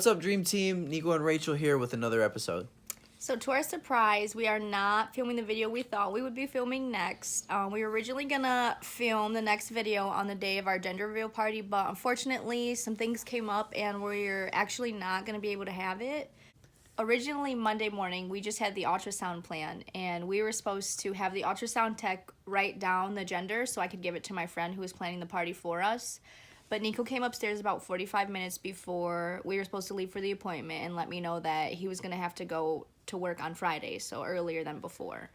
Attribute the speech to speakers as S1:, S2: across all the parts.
S1: What's up, Dream Team? Nico and Rachel here with another episode.
S2: So to our surprise, we are not filming the video we thought we would be filming next. We were originally gonna film the next video on the day of our gender reveal party, but unfortunately some things came up and we're actually not gonna be able to have it. Originally Monday morning, we just had the ultrasound plan and we were supposed to have the ultrasound tech write down the gender so I could give it to my friend who was planning the party for us. But Nico came upstairs about 45 minutes before we were supposed to leave for the appointment and let me know that he was going to have to go to work on Friday, so earlier than before.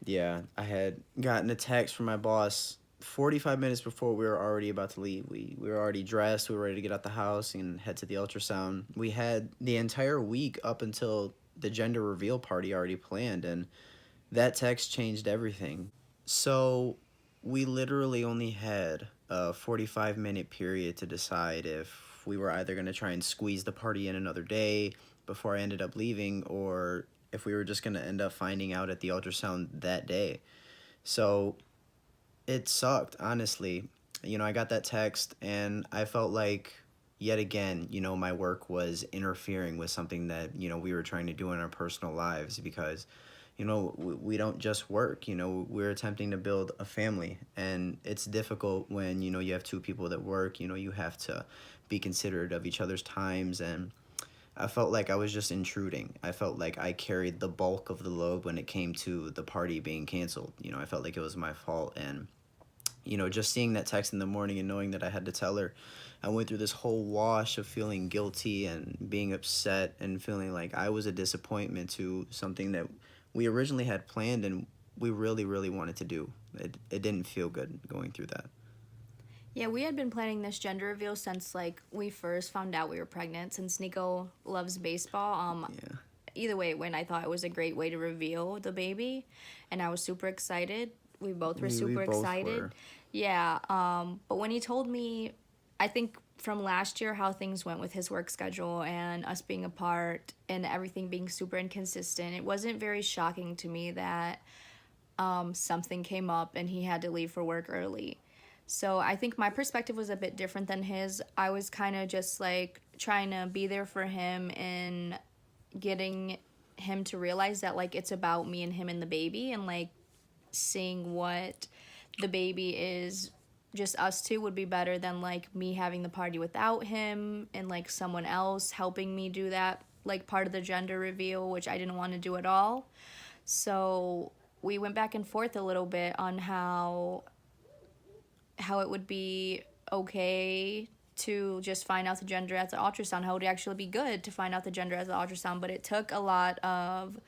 S1: Yeah, I had gotten a text from my boss 45 minutes before we were already about to leave. We were already dressed, we were ready to get out the house and head to the ultrasound. We had the entire week up until the gender reveal party already planned, and that text changed everything. So we literally only had a 45-minute period to decide if we were either going to try and squeeze the party in another day before I ended up leaving, or if we were just going to end up finding out at the ultrasound that day. So it sucked, honestly. You know, I got that text and I felt like, yet again, you know, my work was interfering with something that, you know, we were trying to do in our personal lives, because you know, we don't just work, you know, we're attempting to build a family, and it's difficult when, you know, you have two people that work, you know, you have to be considerate of each other's times, and I felt like I was just intruding. I felt like I carried the bulk of the load when it came to the party being canceled. You know, I felt like it was my fault, and, you know, just seeing that text in the morning and knowing that I had to tell her, I went through this whole wash of feeling guilty and being upset and feeling like I was a disappointment to something that we originally had planned and we really, really wanted to do. It didn't feel good going through that.
S2: Yeah, we had been planning this gender reveal since, like, we first found out we were pregnant, since Nico loves baseball.
S1: Yeah.
S2: Either way it went, I thought it was a great way to reveal the baby, and I was super excited. We both were super excited.
S1: Were.
S2: Yeah, but when he told me, I think from last year how things went with his work schedule and us being apart and everything being super inconsistent, it wasn't very shocking to me that something came up and he had to leave for work early. So I think my perspective was a bit different than his. I was kind of just like trying to be there for him and getting him to realize that, like, it's about me and him and the baby, and like seeing what the baby is, just us two, would be better than like me having the party without him and like someone else helping me do that, like part of the gender reveal, which I didn't want to do at all. So we went back and forth a little bit on how it would be okay to just find out the gender at the ultrasound, how it would actually be good to find out the gender at the ultrasound. But it took a lot of,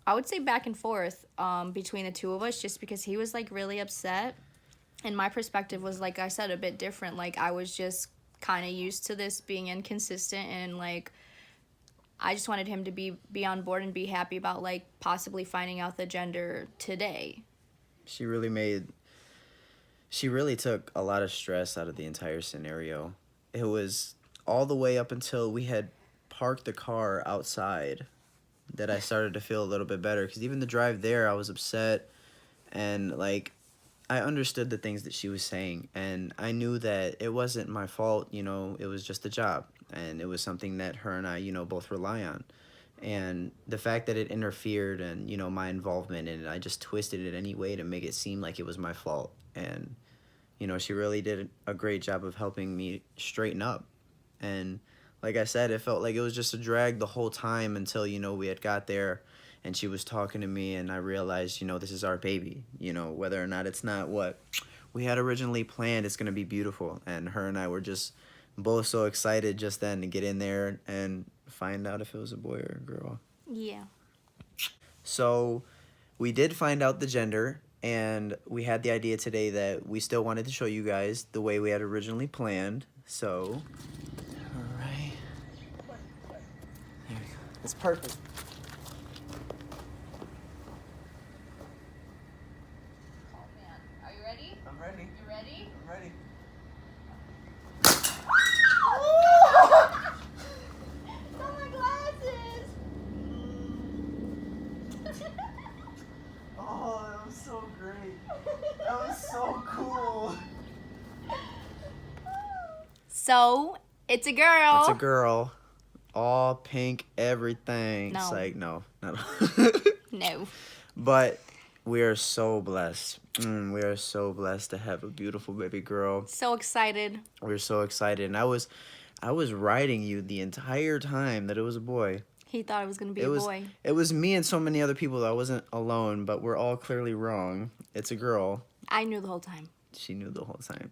S2: I would say, back and forth between the two of us, just because he was like really upset and my perspective was, like I said, a bit different. Like, I was just kind of used to this being inconsistent, and like I just wanted him to be on board and be happy about like possibly finding out the gender today.
S1: She really took a lot of stress out of the entire scenario. It was all the way up until we had parked the car outside that I started to feel a little bit better, because even the drive there I was upset, and like I understood the things that she was saying, and I knew that it wasn't my fault, you know, it was just a job, and it was something that her and I, you know, both rely on. And the fact that it interfered and, you know, my involvement in it, I just twisted it any way to make it seem like it was my fault. And, you know, she really did a great job of helping me straighten up. And like I said, it felt like it was just a drag the whole time until, you know, we had got there and she was talking to me, and I realized, you know, this is our baby. You know, whether or not it's not what we had originally planned, it's going to be beautiful. And her and I were just both so excited just then to get in there and find out if it was a boy or a girl.
S2: Yeah.
S1: So we did find out the gender, and we had the idea today that we still wanted to show you guys the way we had originally planned. So, all right. There we go. It's perfect. I'm ready.
S2: You ready?
S1: I'm ready.
S2: Not my glasses!
S1: Oh, that was so great. That was so cool.
S2: So, it's a girl.
S1: It's a girl. all pink, everything. It's
S2: No.
S1: like, no, not
S2: No.
S1: But we are so blessed. We are so blessed to have a beautiful baby girl.
S2: So excited.
S1: We're so excited. And I was writing you the entire time that it was a boy.
S2: He thought it was gonna be
S1: It
S2: a
S1: was
S2: boy.
S1: it was me and so many other people. I wasn't alone, but we're all clearly wrong. It's a girl.
S2: I knew the whole time.
S1: She knew the whole time.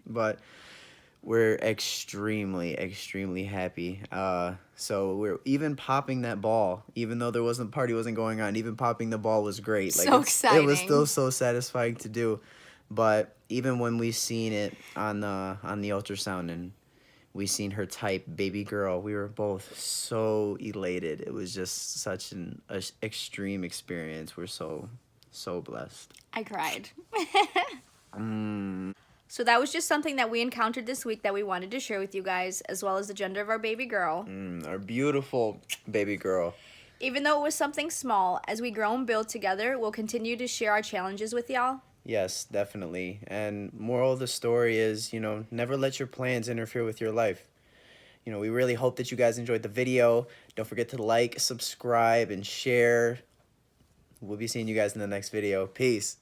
S1: But we're extremely happy. So we're even popping that ball, even though there wasn't party wasn't going on. Even popping the ball was great.
S2: So
S1: It was
S2: exciting.
S1: still so satisfying to do. But even when we seen it on the ultrasound and we seen her type baby girl, we were both so elated. It was just such an extreme experience. We're so blessed.
S2: I cried.
S1: Mm.
S2: So that was just something that we encountered this week that we wanted to share with you guys, as well as the gender of our baby girl.
S1: Our beautiful baby girl.
S2: Even though it was something small, as we grow and build together, we'll continue to share our challenges with y'all.
S1: Yes, definitely. And moral of the story is, never let your plans interfere with your life. We really hope that you guys enjoyed the video. Don't forget to like, subscribe, and share. We'll be seeing you guys in the next video. Peace.